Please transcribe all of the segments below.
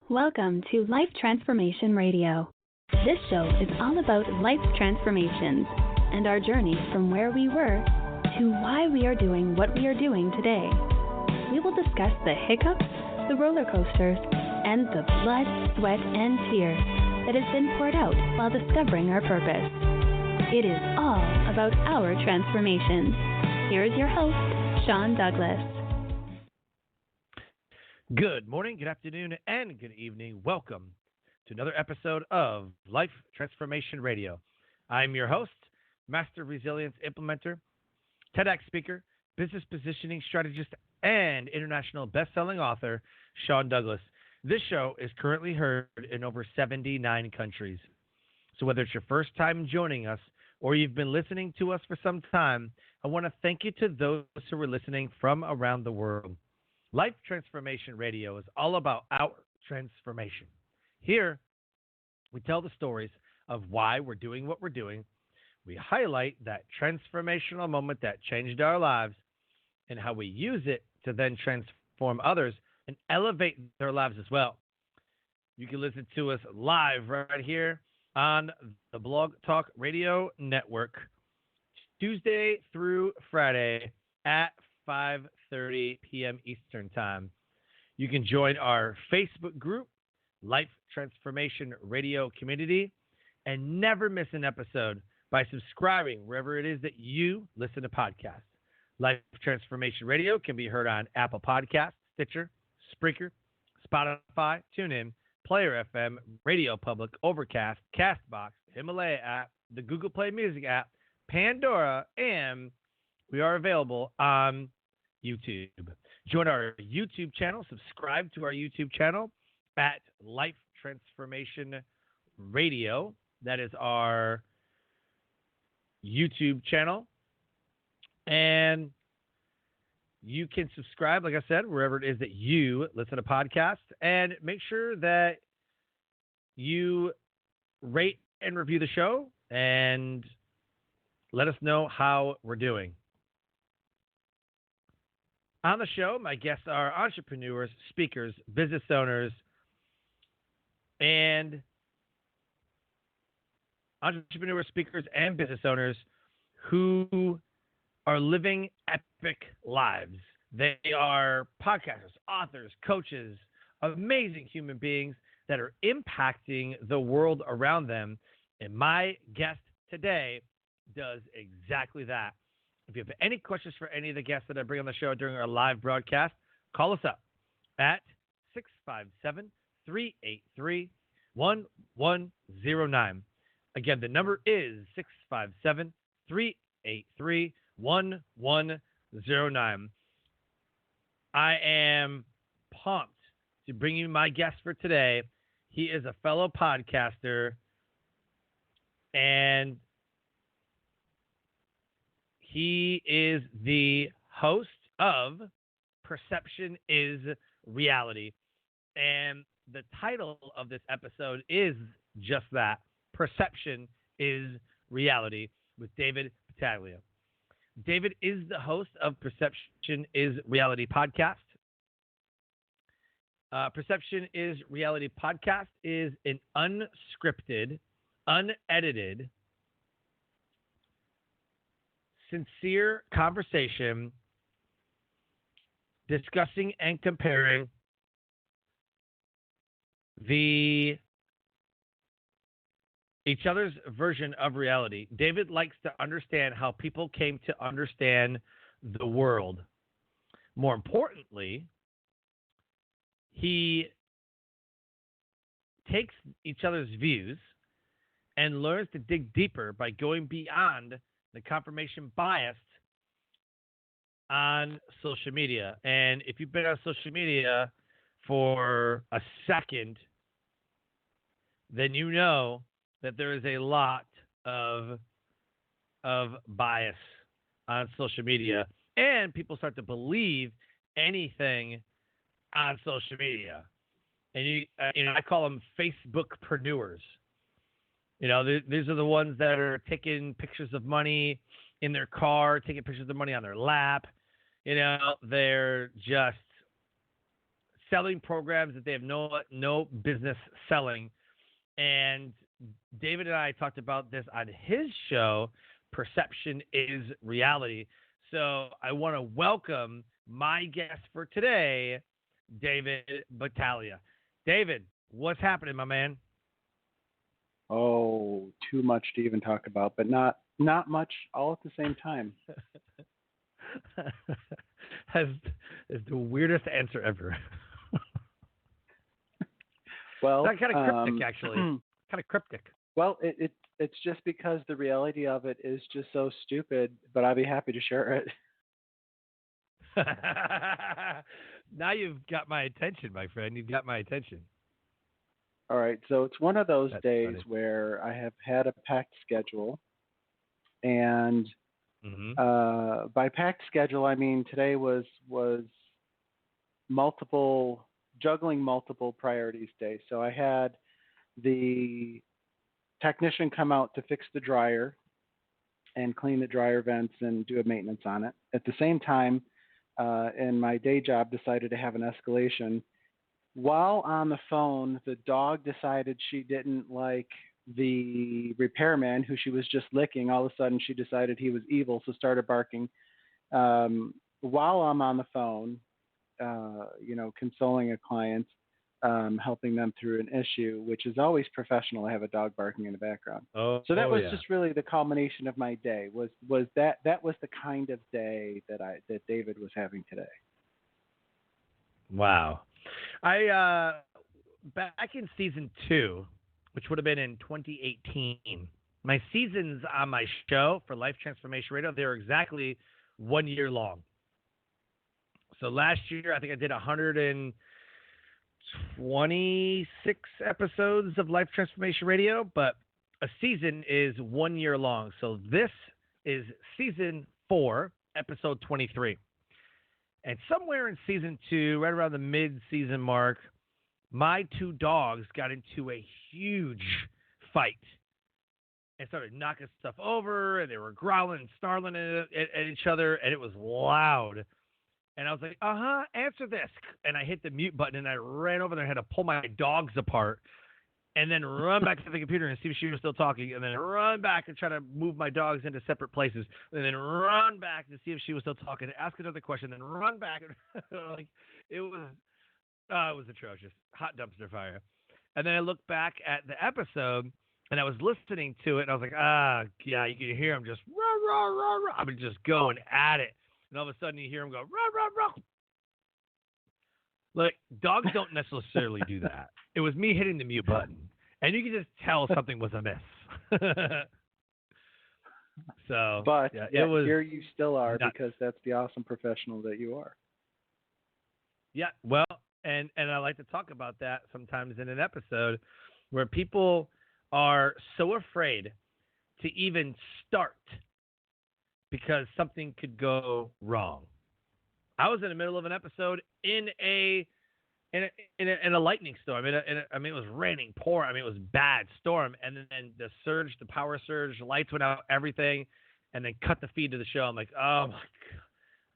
Welcome to Life Transformation Radio. This show is all about life transformations and our journey from where we were to why we are doing what we are doing today. We will discuss the hiccups, the roller coasters, and the blood, sweat, and tears that has been poured out while discovering our purpose. It is all about our transformations. Here is your host, Sean Douglas. Good morning, good afternoon, and good evening. Welcome to another episode of Life Transformation Radio. I'm your host, Master Resilience Implementer, TEDx speaker, business positioning strategist, and international best-selling author, Sean Douglas. This show is currently heard in over 79 countries. So whether it's your first time joining us or you've been listening to us for some time, I want to thank you to those who are listening from around the world. Life Transformation Radio is all about our transformation. Here, we tell the stories of why we're doing what we're doing. We highlight that transformational moment that changed our lives and how we use it to then transform others and elevate their lives as well. You can listen to us live right here on the Blog Talk Radio Network, Tuesday through Friday at 5:30 p.m. Eastern Time. You can join our Facebook group, Life Transformation Radio Community, and never miss an episode by subscribing wherever it is that you listen to podcasts. Life Transformation Radio can be heard on Apple Podcasts, Stitcher, Spreaker, Spotify, TuneIn, Player FM, Radio Public, Overcast, Castbox, Himalaya app, the Google Play Music app, Pandora, and we are available on YouTube. Join our YouTube channel. Subscribe to our YouTube channel at Life Transformation Radio. That is our YouTube channel. And you can subscribe, like I said, wherever it is that you listen to podcasts. And make sure that you rate and review the show and let us know how we're doing. On the show, my guests are entrepreneurs, speakers, business owners, and business owners who are living epic lives. They are podcasters, authors, coaches, amazing human beings that are impacting the world around them. And my guest today does exactly that. If you have any questions for any of the guests that I bring on the show during our live broadcast, call us up at 657-383-1109. Again, the number is 657-383-1109. I am pumped to bring you my guest for today. He is a fellow podcaster, and he is the host of Perception is Reality. And the title of this episode is just that, Perception is Reality, with David Battaglia. David is the host of Perception is Reality podcast. Perception is Reality podcast is an unscripted, unedited, sincere conversation discussing and comparing each other's version of reality. David likes to understand how people came to understand the world. More importantly, he takes each other's views and learns to dig deeper by going beyond the confirmation bias on social media. And if you've been on social media for a second, then you know that there is a lot of bias on social media, and people start to believe anything on social media. And I call them Facebookpreneurs. These are the ones that are taking pictures of money in their car, taking pictures of money on their lap. They're just selling programs that they have no business selling. And David and I talked about this on his show, Perception is Reality. So I want to welcome my guest for today, David Battaglia. David, what's happening, my man? Oh, too much to even talk about, but not much all at the same time. That's the weirdest answer ever. Well, that's kind of cryptic, actually. Kind of cryptic. Well, it's just because the reality of it is just so stupid, but I'd be happy to share it. Now you've got my attention, my friend. You've got my attention. All right, so it's one of those That's days funny. where I have had a packed schedule, and by packed schedule, I mean today was juggling multiple priorities day. So I had the technician come out to fix the dryer and clean the dryer vents and do a maintenance on it. At the same time, in my day job, decided to have an escalation. While on the phone, the dog decided she didn't like the repairman who she was just licking. All of a sudden, she decided he was evil, so started barking. While I'm on the phone, consoling a client, helping them through an issue, which is always professional. I have a dog barking in the background. So that was just really the culmination of my day. Was that was the kind of day that David was having today. Wow. I back in season 2, which would have been in 2018, my seasons on my show for Life Transformation Radio, they were exactly 1 year long. So last year, I think I did 126 episodes of Life Transformation Radio, but a season is 1 year long. So this is season 4, episode 23. And somewhere in season 2, right around the mid-season mark, my 2 dogs got into a huge fight and started knocking stuff over, and they were growling and snarling at each other, and it was loud. And I was like, answer this. And I hit the mute button, and I ran over there and had to pull my dogs apart and then run back to the computer and see if she was still talking, and then run back and try to move my dogs into separate places, and then run back to see if she was still talking, ask another question, then run back. It was atrocious. Hot dumpster fire. And then I looked back at the episode, and I was listening to it, and I was like, yeah, you can hear them just rah, rah, rah, rah. I mean, just going at it. And all of a sudden you hear them go, rah, rah, rah. Look, dogs don't necessarily do that. It was me hitting the mute button. And you could just tell something was amiss. So, but yeah, it was here you still are nuts. Because that's the awesome professional that you are. Yeah, well, and I like to talk about that sometimes in an episode where people are so afraid to even start because something could go wrong. I was in the middle of an episode in a lightning storm. It was raining, pouring. It was bad storm, and then the power surge, lights went out, everything, and then cut the feed to the show. I'm like, oh my god,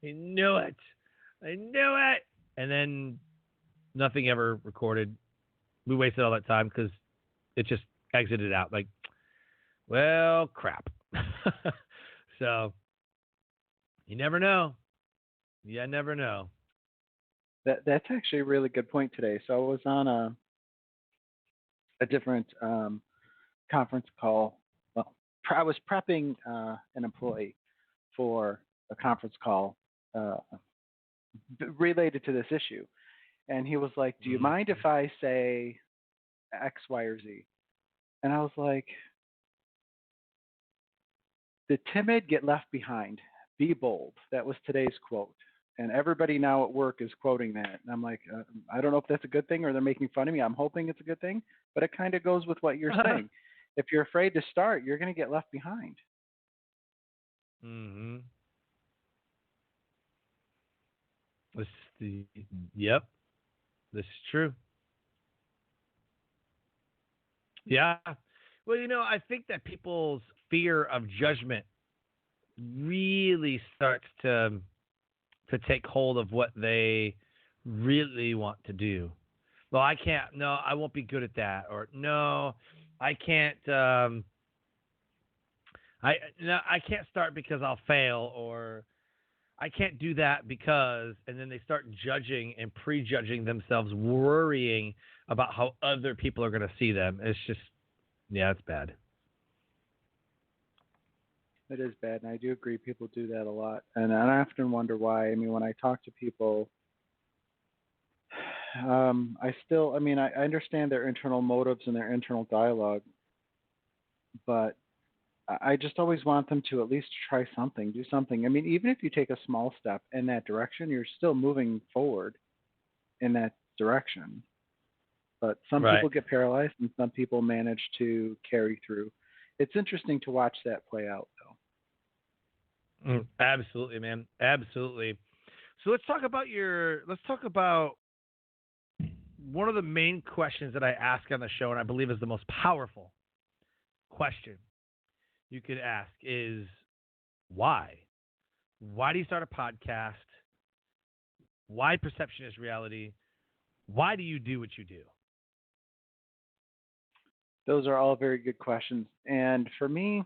I knew it, and then nothing ever recorded. We wasted all that time because it just exited out. Like, well, crap. So. You never know. Yeah, never know. That's actually a really good point today. So I was on a different conference call. Well, I was prepping an employee for a conference call related to this issue. And he was like, do you mind if I say X, Y, or Z? And I was like, the timid get left behind. Be bold. That was today's quote. And everybody now at work is quoting that. And I'm like, I don't know if that's a good thing or they're making fun of me. I'm hoping it's a good thing, but it kind of goes with what you're saying. If you're afraid to start, you're going to get left behind. Mm-hmm. Yep. This is true. Yeah. Well, I think that people's fear of judgment really starts to take hold of what they really want to do. Well, I can't. No, I won't be good at that. Or no, I can't. I can't start because I'll fail. Or I can't do that because. And then they start judging and prejudging themselves, worrying about how other people are going to see them. It's just, yeah, it's bad. It is bad, and I do agree people do that a lot. And I often wonder why. I mean, when I talk to people, I understand their internal motives and their internal dialogue, but I just always want them to at least try something, do something. I mean, even if you take a small step in that direction, you're still moving forward in that direction. But some Right. people get paralyzed, and some people manage to carry through. It's interesting to watch that play out, though. Absolutely, man. Absolutely. So let's talk about one of the main questions that I ask on the show, and I believe is the most powerful question you could ask is why? Why do you start a podcast? Why perception is reality? Why do you do what you do? Those are all very good questions. And for me,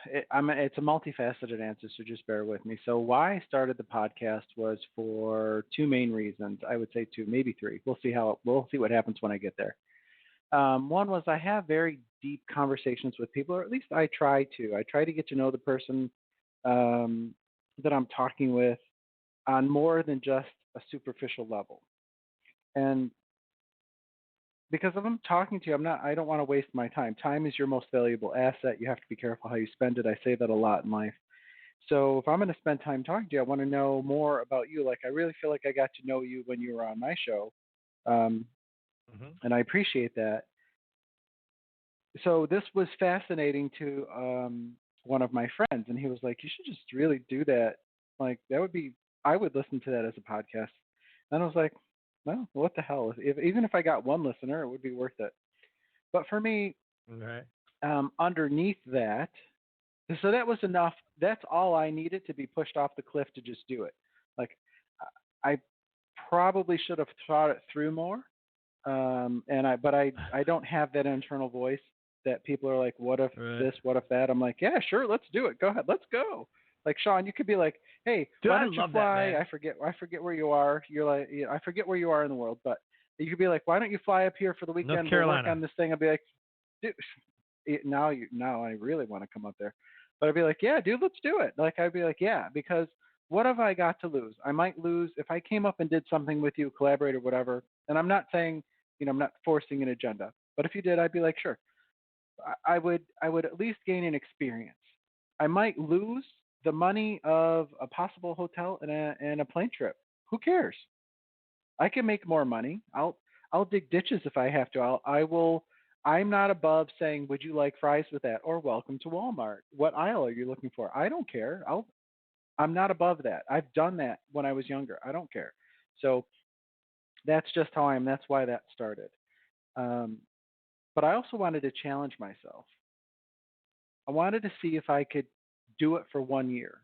it's a multifaceted answer, so just bear with me. So why I started the podcast was for two main reasons. I would say two, maybe three. We'll see what happens when I get there. One was I have very deep conversations with people, or at least I try to. I try to get to know the person that I'm talking with on more than just a superficial level. And because if I'm talking to you, I don't want to waste my time. Time is your most valuable asset. You have to be careful how you spend it. I say that a lot in life. So if I'm going to spend time talking to you, I want to know more about you. Like I really feel like I got to know you when you were on my show, um, and I appreciate that. So this was fascinating to one of my friends, and he was like, "You should just really do that. Like that would be. I would listen to that as a podcast." And I was like, "Well, what the hell? Even if I got one listener, it would be worth it." But for me, Right. underneath that, so that was enough. That's all I needed to be pushed off the cliff to just do it. Like I probably should have thought it through more. But I don't have that internal voice that people are like, what if Right. this, what if that? I'm like, yeah, sure, let's do it. Go ahead, let's go. Like Sean, you could be like, hey, Dude, why I don't you love that, fly? man. I forget where you are. You're like, I forget where you are in the world, but you could be like, why don't you fly up here for the North weekend? We'll work Carolina. on this thing. I'd be like, dude, now I really want to come up there. But I'd be like, yeah, dude, let's do it. Like I'd be like, yeah, because what have I got to lose? I might lose if I came up and did something with you, collaborate or whatever. And I'm not saying, I'm not forcing an agenda. But if you did, I'd be like, sure. I would at least gain an experience. I might lose the money of a possible hotel and a plane trip. Who cares? I can make more money. I'll dig ditches if I have to. I will. I'm not above saying, would you like fries with that? Or welcome to Walmart. What aisle are you looking for? I don't care. I'm not above that. I've done that when I was younger. I don't care. So that's just how I am. That's why that started. Um, but I also wanted to challenge myself. I wanted to see if I could do it for 1 year.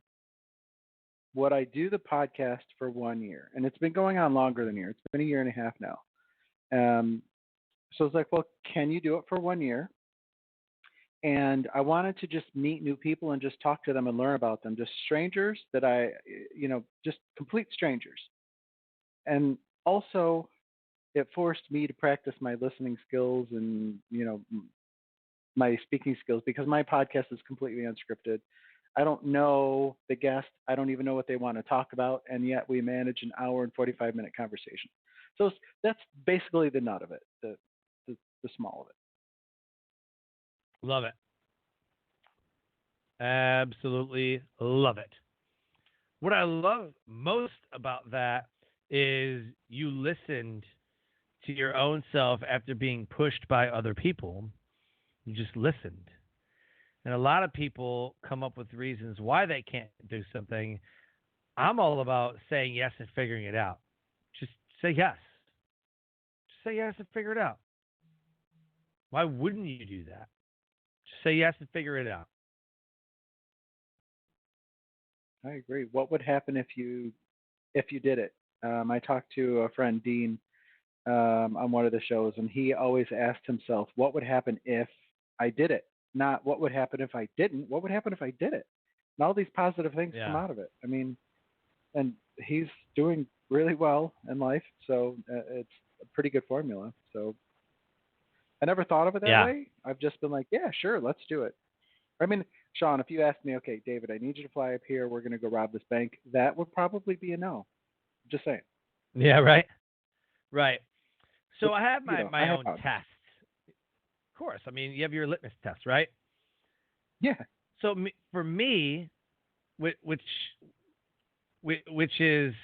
Would I do the podcast for 1 year? And it's been going on longer than a year. It's been a year and a half now. Um, so it's like, well, can you do it for 1 year? And I wanted to just meet new people and just talk to them and learn about them, just strangers just complete strangers. And also, it forced me to practice my listening skills and, my speaking skills because my podcast is completely unscripted. I don't know the guest. I don't even know what they want to talk about. And yet we manage an hour and 45-minute conversation. So that's basically the nut of it, the small of it. Love it. Absolutely love it. What I love most about that is you listened to your own self after being pushed by other people. You just listened. And a lot of people come up with reasons why they can't do something. I'm all about saying yes and figuring it out. Just say yes. Just say yes and figure it out. Why wouldn't you do that? Just say yes and figure it out. I agree. What would happen if you did it? I talked to a friend Dean on one of the shows, and he always asked himself, "What would happen if I did it?" Not what would happen if I didn't. What would happen if I did it? And all these positive things come Yeah. out of it. I mean, and he's doing really well in life, so it's a pretty good formula. So I never thought of it that Yeah. way. I've just been like, yeah, sure, let's do it. I mean, Sean, if you asked me, okay, David, I need you to fly up here. We're going to go rob this bank. That would probably be a no. Just saying. Yeah. Right. Right. So But I have I my have own fun. tests. Of course. I mean, you have your litmus test, right? Yeah. So for me, which is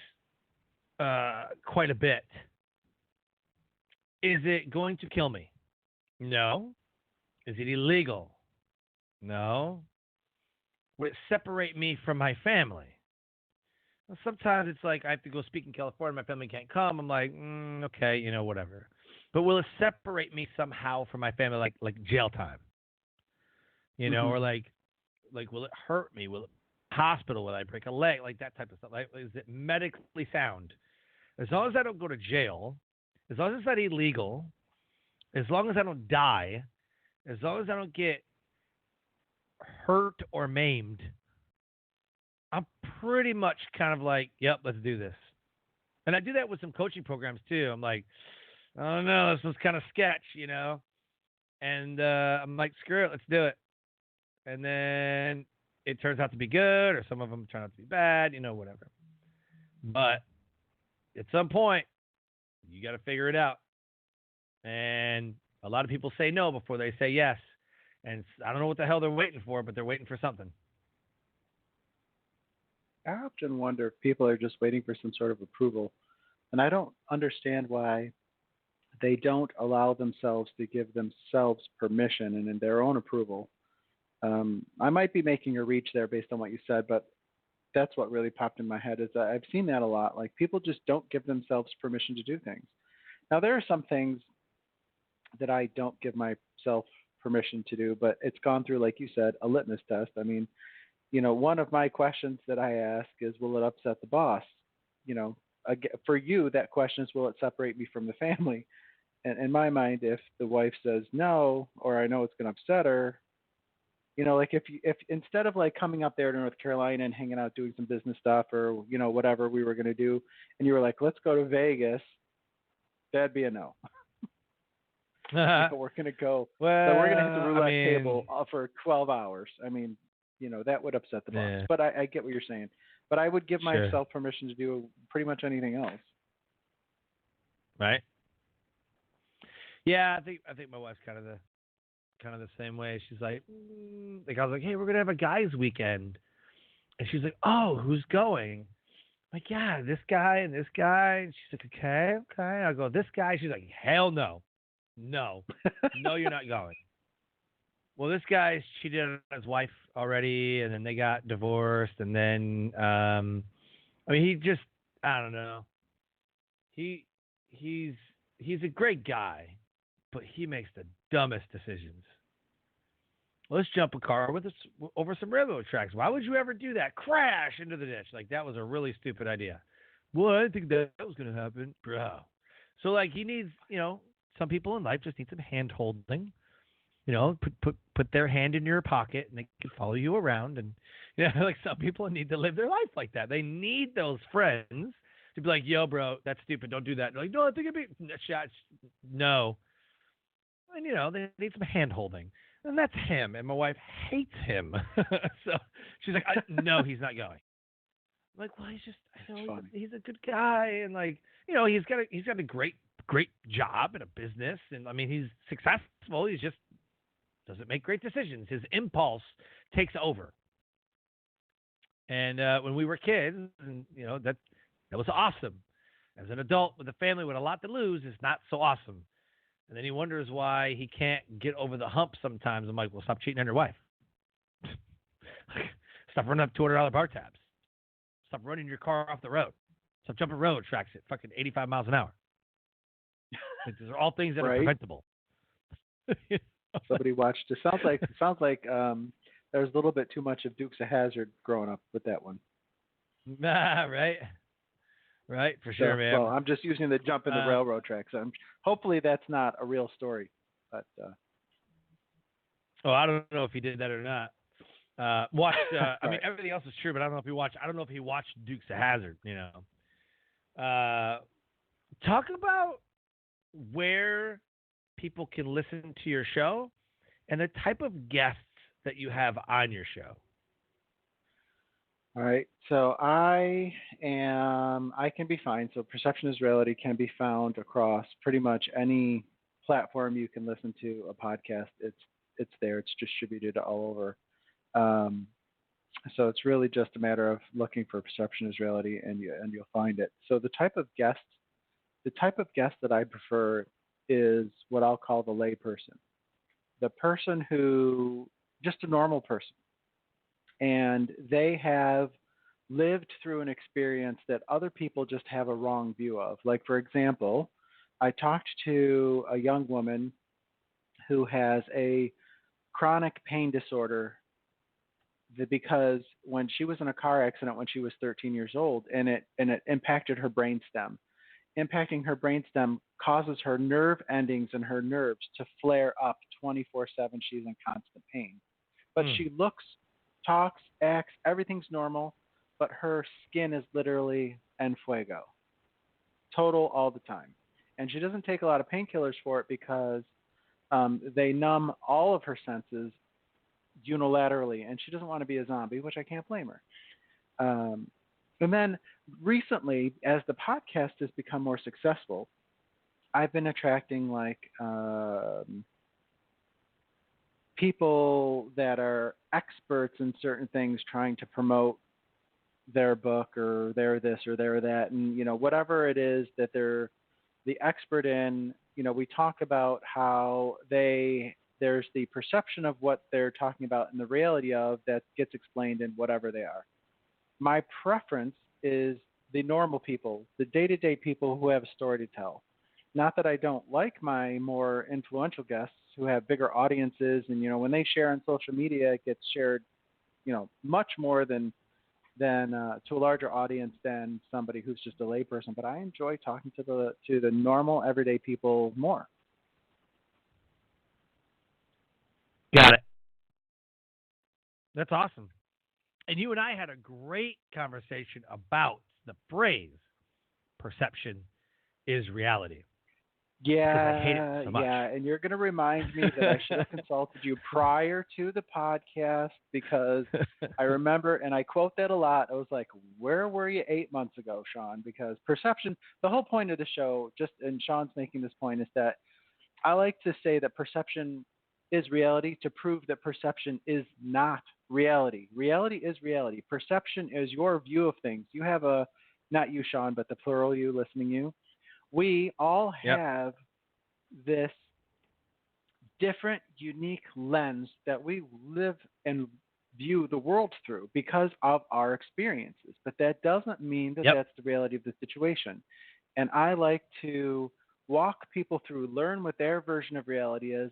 quite a bit, is it going to kill me? No. Is it illegal? No. Would it separate me from my family? Well, sometimes it's like I have to go speak in California, my family can't come. I'm like, okay, whatever. But will it separate me somehow from my family, like jail time? Hmm. Or like will it hurt me? Will it hospital? Will I break a leg? Like that type of stuff. Like, is it medically sound? As long as I don't go to jail, as long as it's not illegal, as long as I don't die, as long as I don't get hurt or maimed, I'm pretty much kind of like, yep, let's do this. And I do that with some coaching programs too. I'm like, I don't know, this was kind of sketch, and I'm like, screw it, let's do it. And then it turns out to be good, or some of them turn out to be bad, whatever. But at some point, you got to figure it out. And a lot of people say no before they say yes. And I don't know what the hell they're waiting for, but they're waiting for something. I often wonder if people are just waiting for some sort of approval. And I don't understand why they don't allow themselves to give themselves permission and in their own approval. I might be making a reach there based on what you said, but that's what really popped in my head is that I've seen that a lot. Like people just don't give themselves permission to do things. Now there are some things that I don't give myself permission to do, but it's gone through, like you said, a litmus test. I mean, one of my questions that I ask is, will it upset the boss? For you, that question is, will it separate me from the family? And in my mind, if the wife says no, or I know it's going to upset her, like if instead of like coming up there to North Carolina and hanging out doing some business stuff or whatever we were going to do, and you were like, let's go to Vegas, that'd be a no. We're going to go. Well, So we're going to hit the roulette I mean, table for 12 hours. I mean, that would upset the boss. yeah, But I get what you're saying. But I would give sure. myself permission to do pretty much anything else. Right? Yeah, I think my wife's kind of the same way. She's like I was like, hey, we're gonna have a guys' weekend, and she's like, oh, who's going? I'm like, yeah, this guy and this guy. And she's like, okay. I go, this guy. She's like, hell no, no, you're not going. Well, this guy's cheated on his wife already, and then they got divorced, and then I mean, he just, I don't know. He's a great guy, but he makes the dumbest decisions. Let's jump a car with us over some railroad tracks. Why would you ever do that? Crash into the ditch. Like, that was a really stupid idea. Well, I didn't think that was going to happen. Bro. So, like, he needs, some people in life just need some hand-holding. Put their hand in your pocket, and they can follow you around. And, like, some people need to live their life like that. They need those friends to be like, yo, bro, that's stupid. Don't do that. They're like, no, I think it'd be shots. No. And, they need some hand-holding. And that's him. And my wife hates him. So she's like, no, he's not going. I'm like, well, he's a good guy. And like, he's got a great job and a business. And I mean, he's successful. He just doesn't make great decisions. His impulse takes over. And when we were kids, and that was awesome. As an adult with a family with a lot to lose, it's not so awesome. And then he wonders why he can't get over the hump sometimes. I'm like, well, stop cheating on your wife. Stop running up $200 bar tabs. Stop running your car off the road. Stop jumping railroad tracks at fucking 85 miles an hour. Like, these are all things that are preventable. Somebody watched. It sounds like there was a little bit too much of Dukes of Hazzard growing up with that one. Right. Right, for So, sure, man. well, I'm just using the jump in the railroad tracks. Hopefully that's not a real story, but Oh, I don't know if he did that or not. Watched. I mean, right. everything else is true, but I don't know if he watched. I don't know if he watched Dukes of Hazzard. Talk about where people can listen to your show and the type of guests that you have on your show. All right. So I can be found. So Perception is Reality can be found across pretty much any platform you can listen to a podcast. It's there. It's distributed all over. Um, so it's really just a matter of looking for Perception is Reality, and you'll find it. So the type of guest that I prefer is what I'll call the lay person, the person who just a normal person, and they have lived through an experience that other people just have a wrong view of. Like, for example, I talked to a young woman who has a chronic pain disorder because when she was in a car accident when she was 13 years old, and it impacted her brainstem. Impacting her brainstem causes her nerve endings and her nerves to flare up 24/7. She's in constant pain. But she looks, talks, acts, everything's normal, but her skin is literally en fuego, total all the time. And she doesn't take a lot of painkillers for it because they numb all of her senses unilaterally, and she doesn't want to be a zombie, which I can't blame her. And then recently, as the podcast has become more successful, I've been attracting like people that are experts in certain things, trying to promote their book or their this or their that, and whatever it is that they're the expert in. We talk about how there's the perception of what they're talking about and the reality of that gets explained in whatever they are. My preference is the normal people, the day-to-day people who have a story to tell. Not that I don't like my more influential guests who have bigger audiences, and when they share on social media, it gets shared, much more than to a larger audience than somebody who's just a layperson. But I enjoy talking to the normal, everyday people more. Got it. That's awesome. And you and I had a great conversation about the phrase "perception is reality." Yeah, I hate it so much. yeah, and you're going to remind me that I should have consulted you prior to the podcast, because I remember, and I quote that a lot. I was like, "Where were you 8 months ago, Sean?" Because perception, the whole point of the show, and Sean's making this point, is that I like to say that perception is reality to prove that perception is not reality. Reality is reality. Perception is your view of things. You have not you, Sean, but the plural you, listening you. We all have this different, unique lens that we live and view the world through because of our experiences. But that doesn't mean that that's the reality of the situation. And I like to walk people through, learn what their version of reality is,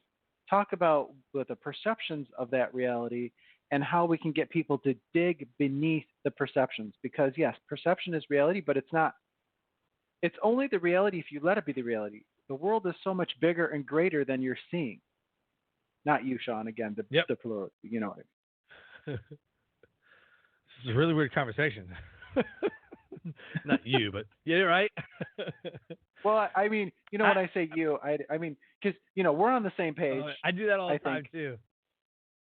talk about what the perceptions of that reality, and how we can get people to dig beneath the perceptions. Because yes, perception is reality, but it's not. It's only the reality if you let it be the reality. The world is so much bigger and greater than you're seeing. Not you, Sean. Again, the plural. You know what I mean. This is a really weird conversation. Not you, but yeah, you're right. Well, I mean, when I say you, I mean, because we're on the same page. I do that all the time too.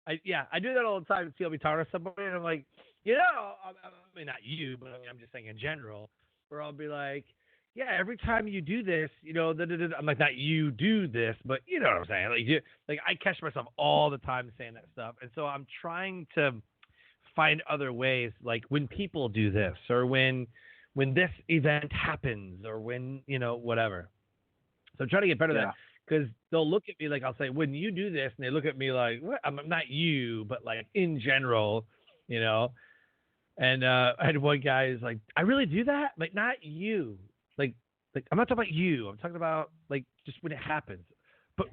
I do that all the time. See, I'll be talking to somebody, and I'm like, I mean, not you, but I'm just saying in general, where I'll be like, yeah, every time you do this, I'm like, not you do this, but you know what I'm saying. Like I catch myself all the time saying that stuff, and so I'm trying to find other ways, like when people do this, or when this event happens, or when whatever. So I'm trying to get better at that, because they'll look at me like, I'll say, when you do this, and they look at me like, what? I'm not you, but like in general, And I had one guy who's like, I really do that? Like, not you. Like I'm not talking about you. I'm talking about like just when it happens.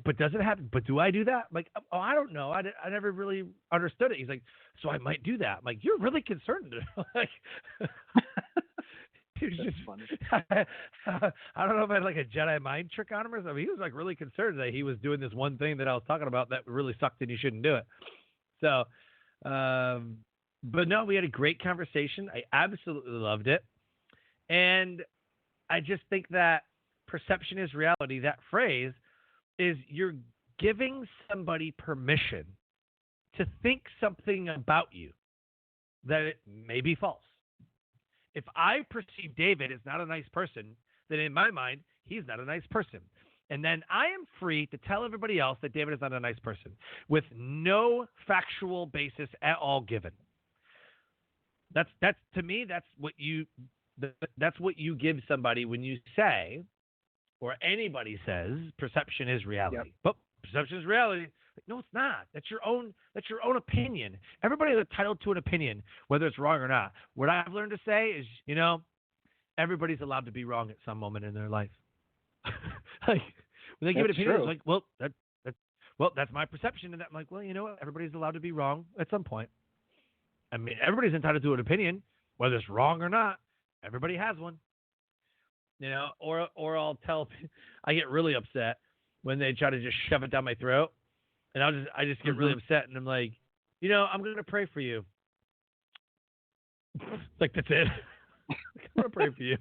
but does it happen? But do I do that? I'm like, oh, I don't know. I never really understood it. He's like, so I might do that. I'm like, you're really concerned. Like, he was just funny. I don't know if I had like a Jedi mind trick on him or something. He was like really concerned that he was doing this one thing that I was talking about that really sucked and you shouldn't do it. So, but no, we had a great conversation. I absolutely loved it. And I just think that perception is reality. That phrase is you're giving somebody permission to think something about you that it may be false. If I perceive David as not a nice person, then in my mind, he's not a nice person. And then I am free to tell everybody else that David is not a nice person with no factual basis at all given. That's to me, that's what you give somebody when you say, or anybody says, perception is reality. Yep. But perception is reality. No, it's not. That's your own opinion. Everybody is entitled to an opinion, whether it's wrong or not. What I've learned to say is, everybody's allowed to be wrong at some moment in their life. Like when they give an opinion, true. it's like, that's my perception, and I'm like, well, you know what? Everybody's allowed to be wrong at some point. I mean, everybody's entitled to an opinion, whether it's wrong or not. Everybody has one. Or I'll tell. I get really upset when they try to just shove it down my throat. And I just get really upset, and I'm like, I'm going to pray for you. Like, that's it. I'm going to pray for you.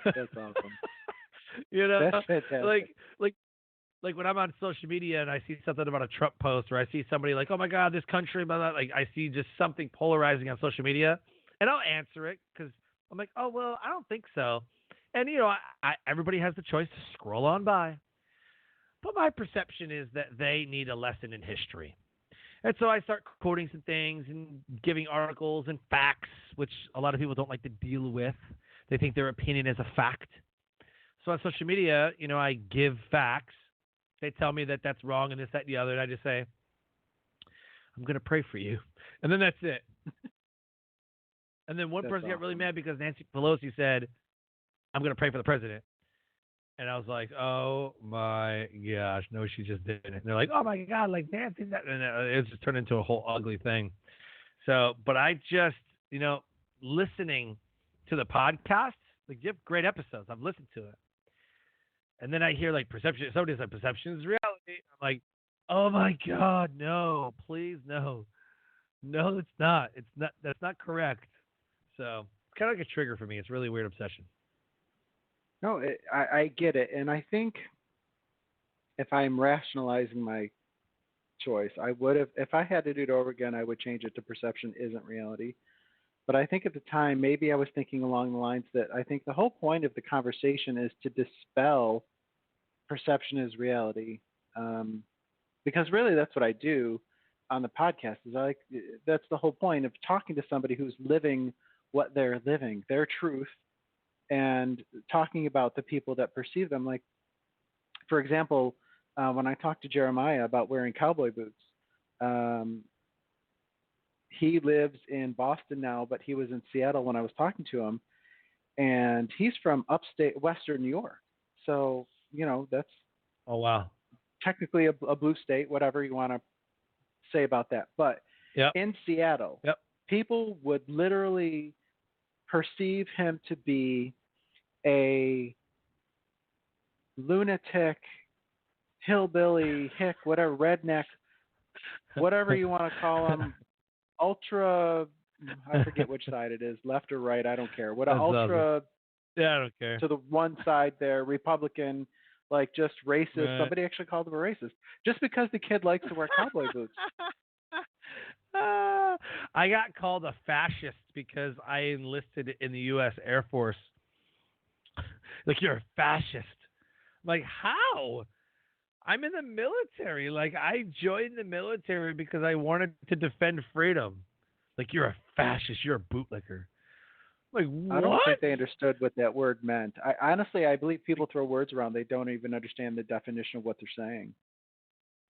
That's awesome. That's fantastic. Like when I'm on social media and I see something about a Trump post, or I see somebody like, oh my God, this country, blah, blah, like I see just something polarizing on social media, and I'll answer it because I'm like, oh, well, I don't think so. And, everybody has the choice to scroll on by. But my perception is that they need a lesson in history. And so I start quoting some things and giving articles and facts, which a lot of people don't like to deal with. They think their opinion is a fact. So on social media, I give facts. They tell me that that's wrong and this, that, and the other. And I just say, I'm going to pray for you. And then that's it. And then one person got really mad because Nancy Pelosi said, I'm going to pray for the president. And I was like, oh my gosh, no, she just didn't. And they're like, oh my God, like Nancy, that, and it just turned into a whole ugly thing. So, but I just, listening to the podcast, like you have great episodes. I've listened to it. And then I hear like perception, somebody's like, perception is reality. I'm like, oh my God, no, please, no. No, it's not. That's not correct. So it's kind of like a trigger for me. It's a really weird obsession. No, I get it. And I think if I'm rationalizing my choice, I would have, if I had to do it over again, I would change it to perception isn't reality. But I think at the time, maybe I was thinking along the lines that I think the whole point of the conversation is to dispel perception is reality. Because really that's what I do on the podcast is that's the whole point of talking to somebody who's living what they're living, their truth, and talking about the people that perceive them. Like, for example, when I talked to Jeremiah about wearing cowboy boots, he lives in Boston now, but he was in Seattle when I was talking to him, and he's from upstate Western New York. So, that's oh wow, technically a blue state, whatever you want to say about that. But in Seattle, people would literally perceive him to be a lunatic, hillbilly, hick, whatever, redneck, whatever you want to call him, ultra, I forget which side it is, left or right, I don't care. What an ultra, I don't care. To the one side there, Republican, like just racist. Right. Somebody actually called him a racist just because the kid likes to wear cowboy boots. I got called a fascist because I enlisted in the U.S. Air Force. Like, you're a fascist. Like, how? I'm in the military. Like, I joined the military because I wanted to defend freedom. Like, you're a fascist. You're a bootlicker. Like, what? I don't think they understood what that word meant. I believe people throw words around. They don't even understand the definition of what they're saying.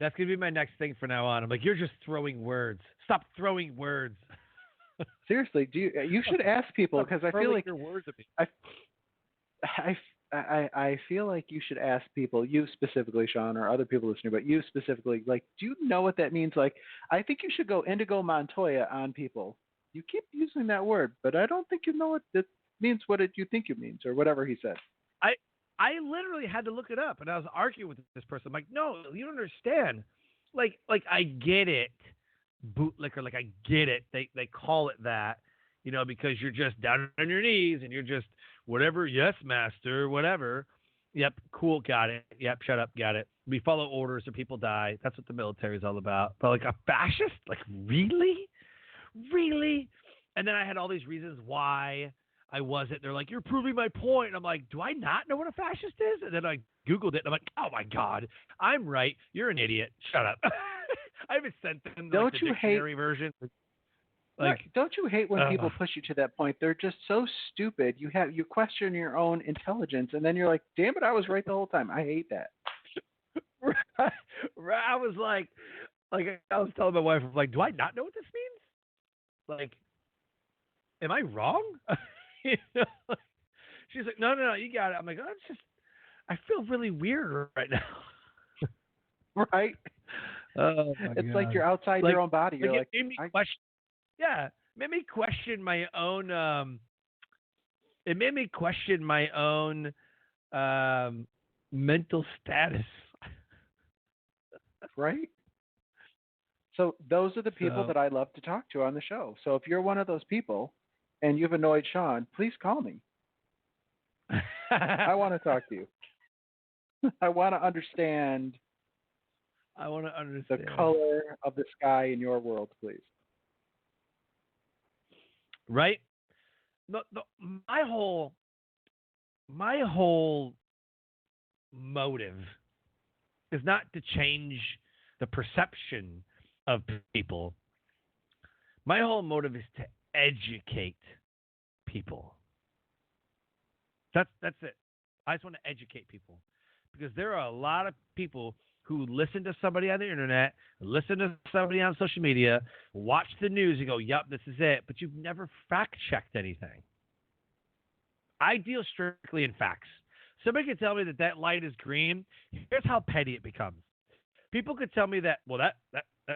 That's going to be my next thing from now on. I'm like, you're just throwing words. Stop throwing words. Seriously, you should ask people, because I feel like your words at me. I feel like you should ask people, you specifically, Sean, or other people listening, but you specifically, like, do you know what that means? Like, I think you should go Indigo Montoya on people. You keep using that word, but I don't think you know what it means, what it you think it means, or whatever he said. I I literally had to look it up, and I was arguing with this person. I'm like, no, you don't understand. Like I get it, bootlicker. Like I get it. They call it that, because you're just down on your knees and you're just whatever. Yes, master. Whatever. Yep. Cool. Got it. Yep. Shut up. Got it. We follow orders or people die. That's what the military is all about. But like a fascist? Like really? Really? And then I had all these reasons why I wasn't. They're like, you're proving my point. And I'm like, do I not know what a fascist is? And then I Googled it, and I'm like, oh, my God, I'm right. You're an idiot. Shut up. I even sent them the dictionary version. Like, don't you hate when people push you to that point? They're just so stupid. You question your own intelligence, and then you're like, damn it, I was right the whole time. I hate that. I was like I was telling my wife, I'm like, do I not know what this means? Like, am I wrong? She's like, no, you got it. I'm like, it's just, I feel really weird right now. Right? Oh my it's God. like you're outside your own body. You're like, it made me question my own. It made me question my own mental status. Right? So those are the people that I love to talk to on the show. So if you're one of those people and you've annoyed Sean, please call me. I want to talk to you. I want to understand. The color of the sky in your world, please. Right? My whole motive is not to change the perception of people. My whole motive is to educate people. That's it. I just want to educate people, because there are a lot of people who listen to somebody on the internet, listen to somebody on social media, watch the news and go, "Yup, this is it," but you've never fact-checked anything. I deal strictly in facts. Somebody could tell me that light is green. Here's how petty it becomes. People could tell me that, well, that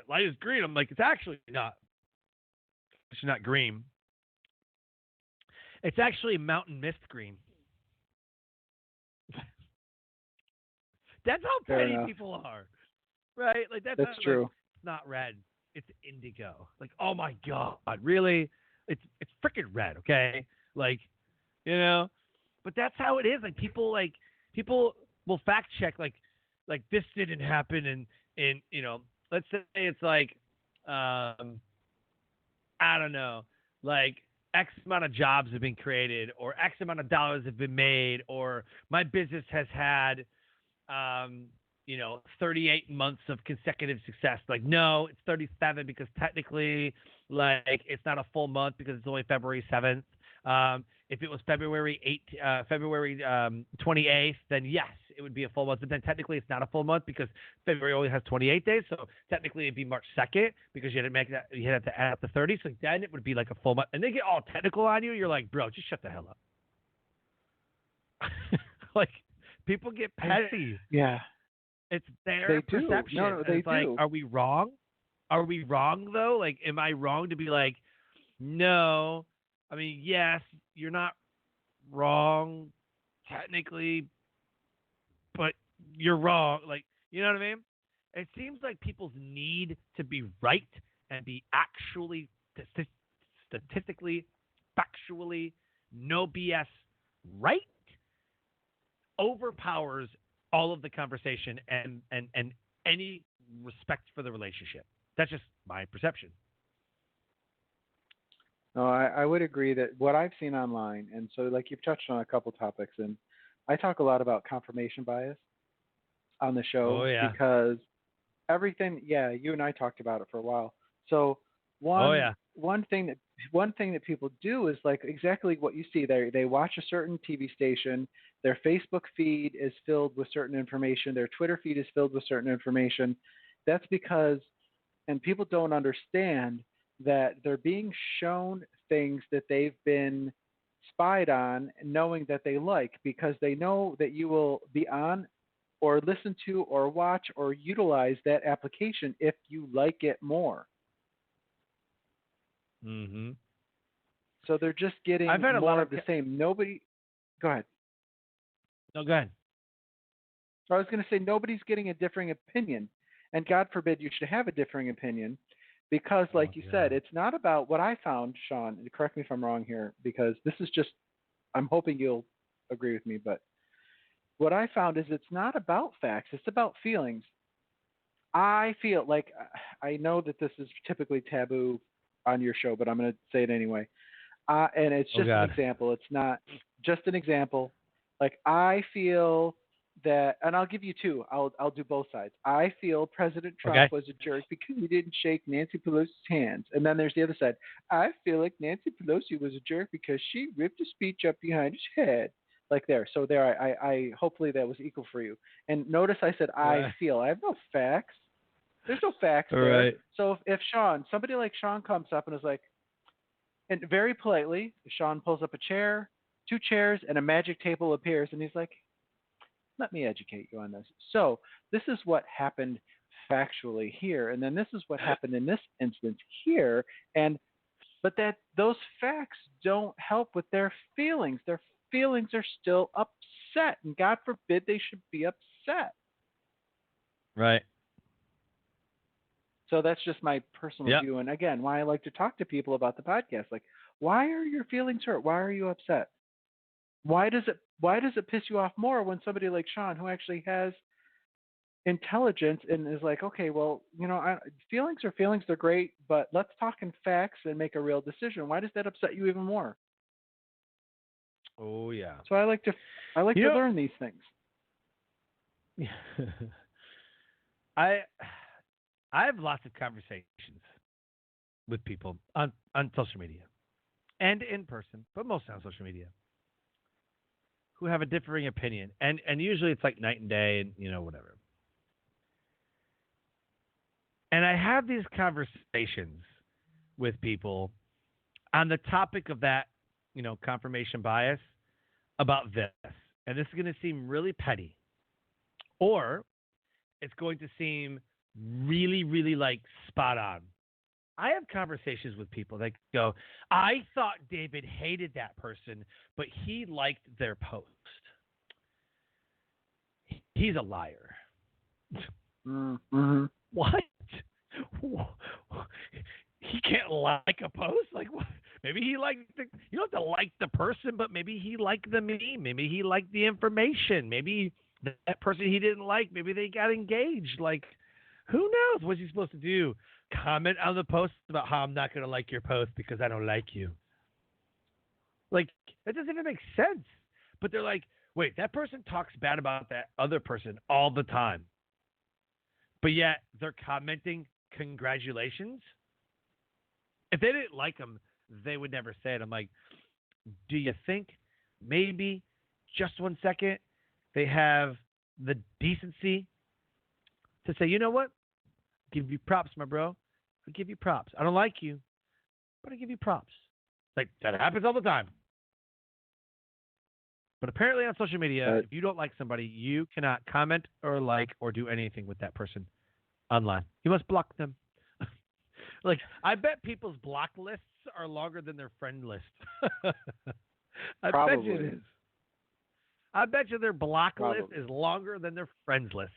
light is green. I'm like, it's actually not. It's not green. It's actually mountain mist green. That's how petty people are, right? Like that's true. Like, it's not red. It's indigo. Like, oh my God, really? It's freaking red, okay? Like, but that's how it is. Like people will fact check like this didn't happen in let's say it's like I don't know, like X amount of jobs have been created, or X amount of dollars have been made, or my business has had 38 months of consecutive success. Like, no, it's 37 because technically, like, it's not a full month because it's only February 7th. If it was February 28th, then yes, it would be a full month. But then technically it's not a full month because February only has 28 days. So technically it'd be March 2nd because you had to make that, you had to add up the 30. So then it would be like a full month. And they get all technical on you. You're like, bro, just shut the hell up. Like, people get petty. Yeah. It's their perception. No, they do. Like, are we wrong? Are we wrong, though? Like, am I wrong to be like, no? I mean, yes, you're not wrong technically, but you're wrong. Like, you know what I mean? It seems like people's need to be right and be actually statistically, factually, no BS right overpowers all of the conversation and any respect for the relationship. That's just my perception. No, I would agree that what I've seen online, and so like you've touched on a couple topics, and I talk a lot about confirmation bias on the show because everything, you and I talked about it for a while. So one thing that people do is like exactly what you see. They watch a certain TV station, their Facebook feed is filled with certain information, their Twitter feed is filled with certain information. That's because, and people don't understand that they're being shown things that they've been spied on, knowing that they like, because they know that you will be on or listen to or watch or utilize that application if you like it more. Mm-hmm. So they're just getting I've had a lot more of of the same. Nobody, go ahead. No, go ahead. I was going to say nobody's getting a differing opinion, and God forbid you should have a differing opinion, because, like you said, it's not about what I found, Sean. Correct me if I'm wrong here, because this is just. I'm hoping you'll agree with me, but what I found is it's not about facts; it's about feelings. I feel like I know that this is typically taboo on your show, but I'm going to say it anyway. And it's just an example. It's not just an example. Like, I feel that, and I'll give you two. I'll do both sides. I feel President Trump was a jerk because he didn't shake Nancy Pelosi's hands. And then there's the other side. I feel like Nancy Pelosi was a jerk because she ripped a speech up behind his head. Like there. So there, I hopefully that was equal for you. And notice I said I feel. I have no facts. There's no facts there. Right. So if Sean, somebody like Sean comes up and is like, and very politely, Sean pulls up a chair, two chairs, and a magic table appears, and he's like, let me educate you on this. So this is what happened factually here, and then this is what happened in this instance here, but that those facts don't help with their feelings. Their feelings are still upset, and God forbid they should be upset. Right. So that's just my personal view, and again, why I like to talk to people about the podcast. Like, why are your feelings hurt? Why are you upset? Why does it piss you off more when somebody like Sean, who actually has intelligence and is like, okay, well, feelings are feelings, they're great, but let's talk in facts and make a real decision. Why does that upset you even more? Oh yeah. So I like to learn these things. I have lots of conversations with people on social media and in person, but mostly on social media, who have a differing opinion. And usually it's like night and day and, whatever. And I have these conversations with people on the topic of that, confirmation bias about this. And this is going to seem really petty, or it's going to seem really, really like spot on. I have conversations with people that go, I thought David hated that person, but he liked their post. He's a liar. Mm-hmm. What? He can't like a post? Like, what? Maybe he liked you don't have to like the person, but maybe he liked the meme. Maybe he liked the information. Maybe that person he didn't like, maybe they got engaged. Like, who knows? What's he supposed to do? Comment on the post about how I'm not going to like your post because I don't like you. Like, that doesn't even make sense. But they're like, wait, that person talks bad about that other person all the time. But yet they're commenting congratulations. If they didn't like them, they would never say it. I'm like, do you think maybe just 1 second they have the decency to say, you know what? Give you props, my bro. I give you props. I don't like you, but I give you props. Like, that happens all the time. But apparently on social media, if you don't like somebody, you cannot comment or like or do anything with that person online. You must block them. Like, I bet people's block lists are longer than their friend list. I bet you it is. I bet you their block list is longer than their friends list.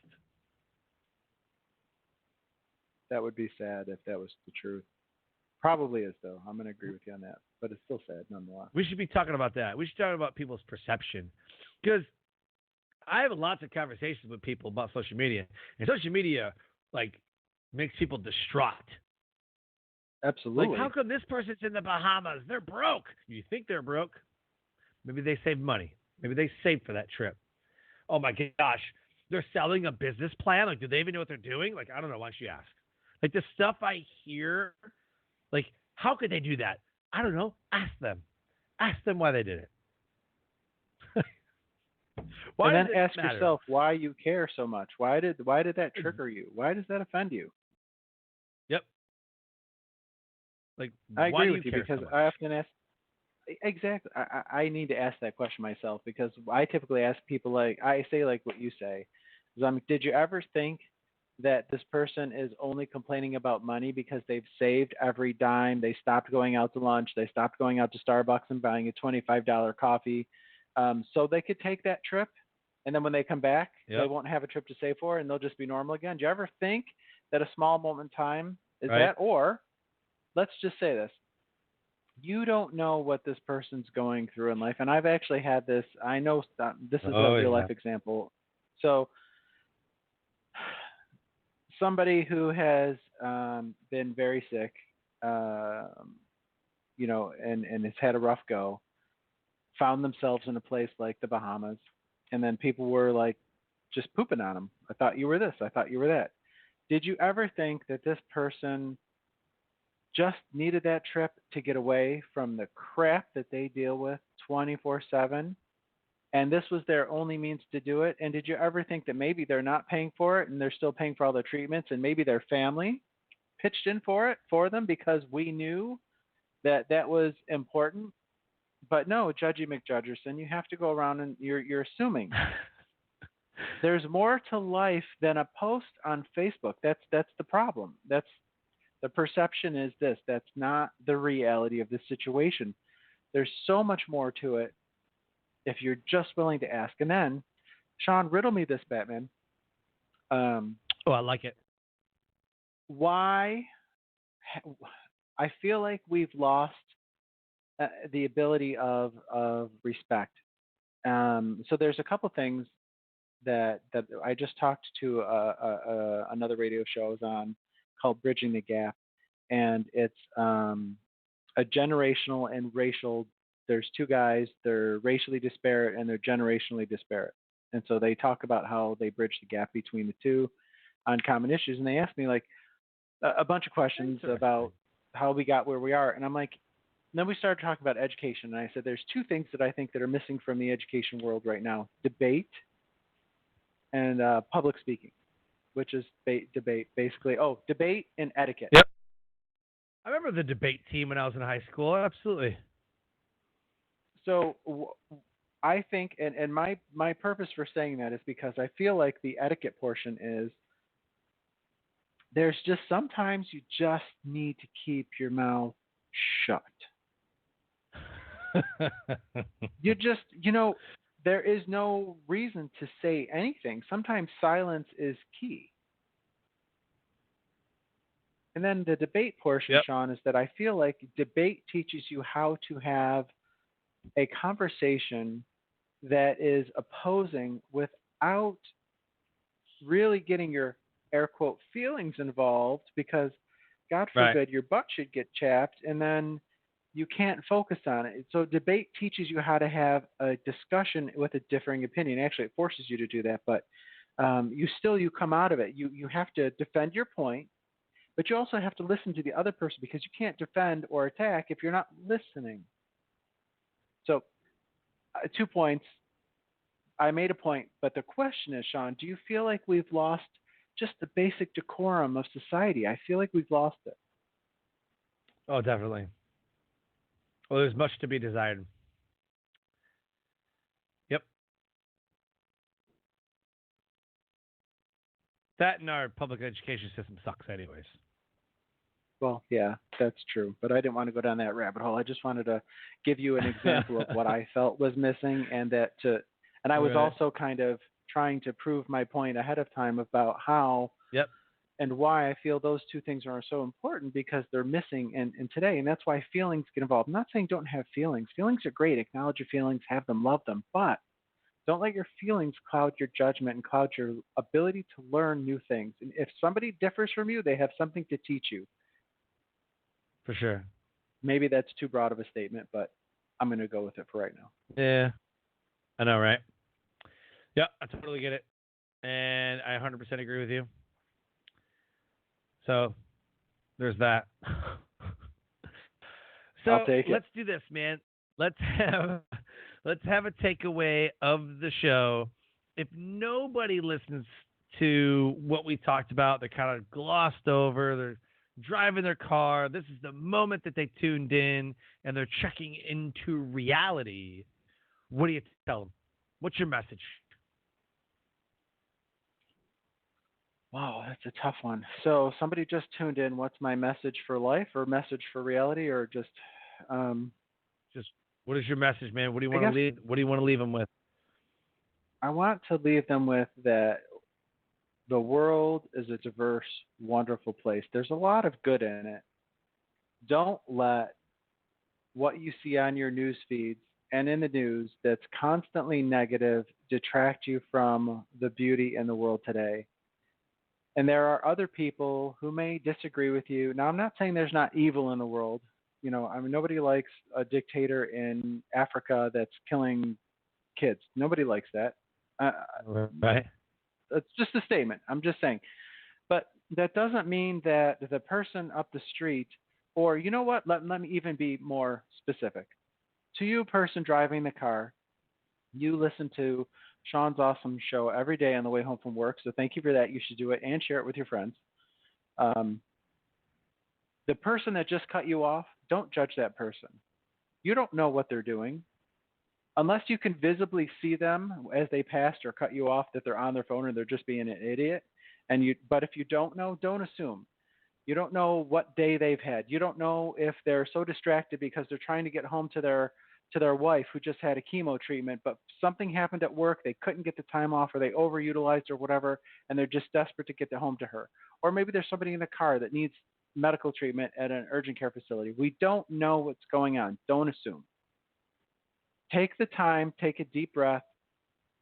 That would be sad if that was the truth. Probably is, though. I'm going to agree with you on that. But it's still sad, nonetheless. We should be talking about that. We should talk about people's perception. Because I have lots of conversations with people about social media. And social media, like, makes people distraught. Absolutely. Like, how come this person's in the Bahamas? They're broke. You think they're broke? Maybe they saved money. Maybe they saved for that trip. Oh, my gosh. They're selling a business plan? Like, do they even know what they're doing? Like, I don't know. Why don't you ask? Like, the stuff I hear, like, how could they do that? I don't know. Ask them. Ask them why they did it. And then ask yourself why you care so much. Why did that trigger you? Why does that offend you? Yep. Like, I why agree do with you care because so much? I often ask. Exactly. I need to ask that question myself because I typically ask people like I say like what you say. Did you ever think that this person is only complaining about money because they've saved every dime? They stopped going out to lunch. They stopped going out to Starbucks and buying a $25 coffee, so they could take that trip. And then when they come back, they Yep. won't have a trip to save for, and they'll just be normal again. Do you ever think that a small moment in time is Right. that? Or let's just say this: you don't know what this person's going through in life. And I've actually had this. I know this is a Oh real yeah. life example. So somebody who has been very sick, um, and has had a rough go, found themselves in a place like the Bahamas, and then people were like just pooping on them. I thought you were this. I thought you were that. Did you ever think that this person just needed that trip to get away from the crap that they deal with 24/7? And this was their only means to do it. And did you ever think that maybe they're not paying for it and they're still paying for all their treatments, and maybe their family pitched in for it for them because we knew that that was important? But no, Judgy McJudgerson, you have to go around and you're assuming. There's more to life than a post on Facebook. That's the problem. That's the perception is this. That's not the reality of the situation. There's so much more to it if you're just willing to ask. And then, Sean, riddle me this, Batman. Um, Oh, I like it. why? I feel like we've lost the ability of respect. So there's a couple things that I just talked to another radio show I was on called Bridging the Gap, and it's a generational and racial. There's two guys. They're racially disparate and they're generationally disparate, and so they talk about how they bridge the gap between the two on common issues. And they asked me like a bunch of questions Interesting. about how we got where we are, and I'm like. And then we started talking about education, and I said, "There's two things that I think that are missing from the education world right now: debate and public speaking, which is debate basically. Oh, debate and etiquette. Yep. I remember the debate team when I was in high school. Absolutely. So I think, and my purpose for saying that is because I feel like the etiquette portion is there's just sometimes you just need to keep your mouth shut. You just, there is no reason to say anything. Sometimes silence is key. And then the debate portion, Yep. Sean, is that I feel like debate teaches you how to have a conversation that is opposing without really getting your air quote feelings involved because God Right. forbid your butt should get chapped and then you can't focus on it. So debate teaches you how to have a discussion with a differing opinion. Actually, it forces you to do that, but you come out of it. You have to defend your point, but you also have to listen to the other person because you can't defend or attack if you're not listening. So 2 points. I made a point, but the question is, Sean, do you feel like we've lost just the basic decorum of society? I feel like we've lost it. Oh, definitely. Well, there's much to be desired. Yep. That and our public education system sucks, anyways. Well, yeah, that's true. But I didn't want to go down that rabbit hole. I just wanted to give you an example of what I felt was missing, and I was Right. also kind of trying to prove my point ahead of time about how Yep. and why I feel those two things are so important because they're missing in today. And that's why feelings get involved. I'm not saying don't have feelings. Feelings are great. Acknowledge your feelings, have them, love them. But don't let your feelings cloud your judgment and cloud your ability to learn new things. And if somebody differs from you, they have something to teach you. For sure. Maybe that's too broad of a statement, but I'm going to go with it for right now. Yeah. I know, right? Yeah, I totally get it. And I 100% agree with you. So there's that. I'll So take it. let's do this, man. Let's have a takeaway of the show. If nobody listens to what we talked about, they're kind of glossed over, they're driving their car. This is the moment that they tuned in and they're checking into reality. What do you tell them? What's your message? Wow, that's a tough one. So somebody just tuned in. What's my message for life, or message for reality, or just? Um, Just what is your message, man? What do you I want guess to leave? What do you want to leave them with? I want to leave them with that the world is a diverse, wonderful place. There's a lot of good in it. Don't let what you see on your news feeds and in the news that's constantly negative detract you from the beauty in the world today. And there are other people who may disagree with you. Now, I'm not saying there's not evil in the world. I mean, nobody likes a dictator in Africa that's killing kids. Nobody likes that. Uh, Right. it's just a statement. I'm just saying. But that doesn't mean that the person up the street, or you know what, let me even be more specific. To you, person driving the car, you listen to Sean's awesome show every day on the way home from work. So thank you for that. You should do it and share it with your friends. Um, the person that just cut you off, don't judge that person. You don't know what they're doing. Unless you can visibly see them as they passed or cut you off, that they're on their phone or they're just being an idiot. But if you don't know, don't assume. You don't know what day they've had. You don't know if they're so distracted because they're trying to get home to their wife who just had a chemo treatment, but something happened at work, they couldn't get the time off, or they overutilized or whatever, and they're just desperate to get home to her. Or maybe there's somebody in the car that needs medical treatment at an urgent care facility. We don't know what's going on. Don't assume. Take the time, take a deep breath,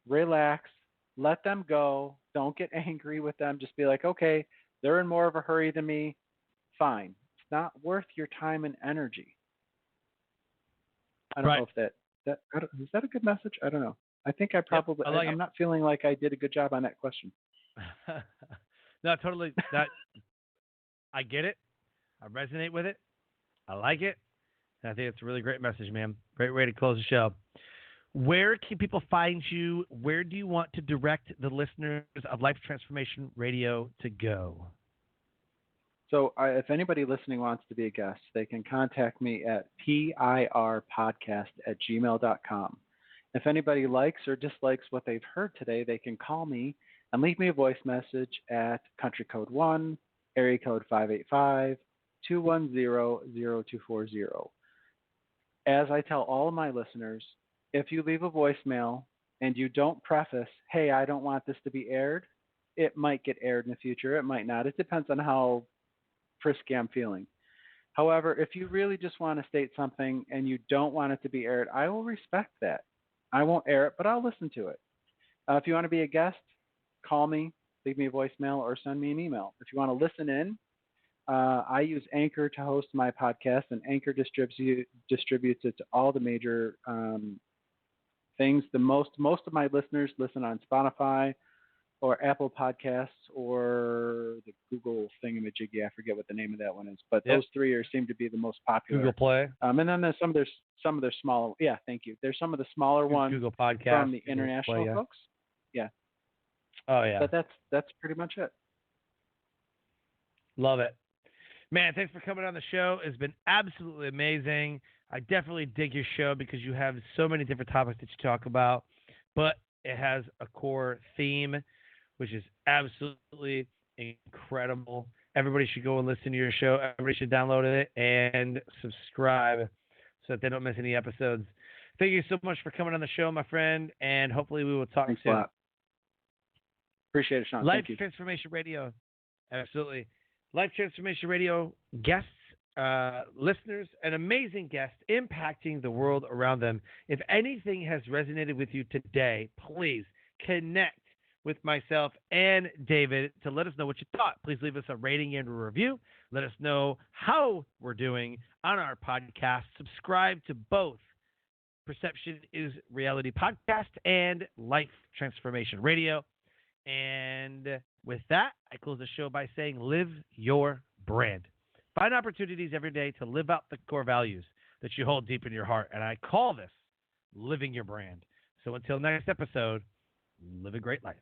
relax, let them go. Don't get angry with them. Just be like, okay, they're in more of a hurry than me. Fine. It's not worth your time and energy. I don't know if is that a good message? I don't know. I think I probably, I like I'm it. not feeling like I did a good job on that question. No, totally. That I get it. I resonate with it. I like it. And I think it's a really great message, man. Great way to close the show. Where can people find you? Where do you want to direct the listeners of Life Transformation Radio to go? So if anybody listening wants to be a guest, they can contact me at PIRPodcast@gmail.com. If anybody likes or dislikes what they've heard today, they can call me and leave me a voice message at country code 1, area code 585-210-0240. As I tell all of my listeners, if you leave a voicemail and you don't preface, hey, I don't want this to be aired, it might get aired in the future. It might not. It depends on how frisky I'm feeling. However, if you really just want to state something and you don't want it to be aired, I will respect that. I won't air it, but I'll listen to it. If you want to be a guest, call me, leave me a voicemail, or send me an email. If you want to listen in, I use Anchor to host my podcast, and Anchor distributes it to all the major things. Most of my listeners listen on Spotify or Apple Podcasts or the Google thingamajiggy. I forget what the name of that one is, but those three seem to be the most popular. Google Play. And then there's some of their smaller. Yeah, thank you. There's some of the smaller ones Google Podcast from the Google international Play, folks. Yeah. Oh yeah. But that's pretty much it. Love it. Man, thanks for coming on the show. It's been absolutely amazing. I definitely dig your show because you have so many different topics that you talk about, but it has a core theme, which is absolutely incredible. Everybody should go and listen to your show. Everybody should download it and subscribe so that they don't miss any episodes. Thank you so much for coming on the show, my friend, and hopefully we will talk Thanks soon. a lot. Appreciate it, Sean. Life Thank you. Transformation Radio. Absolutely. Life Transformation Radio guests, listeners, and amazing guests impacting the world around them. If anything has resonated with you today, please connect with myself and David to let us know what you thought. Please leave us a rating and a review. Let us know how we're doing on our podcast. Subscribe to both Perception is Reality Podcast and Life Transformation Radio. And with that, I close the show by saying live your brand. Find opportunities every day to live out the core values that you hold deep in your heart. And I call this living your brand. So until next episode, live a great life.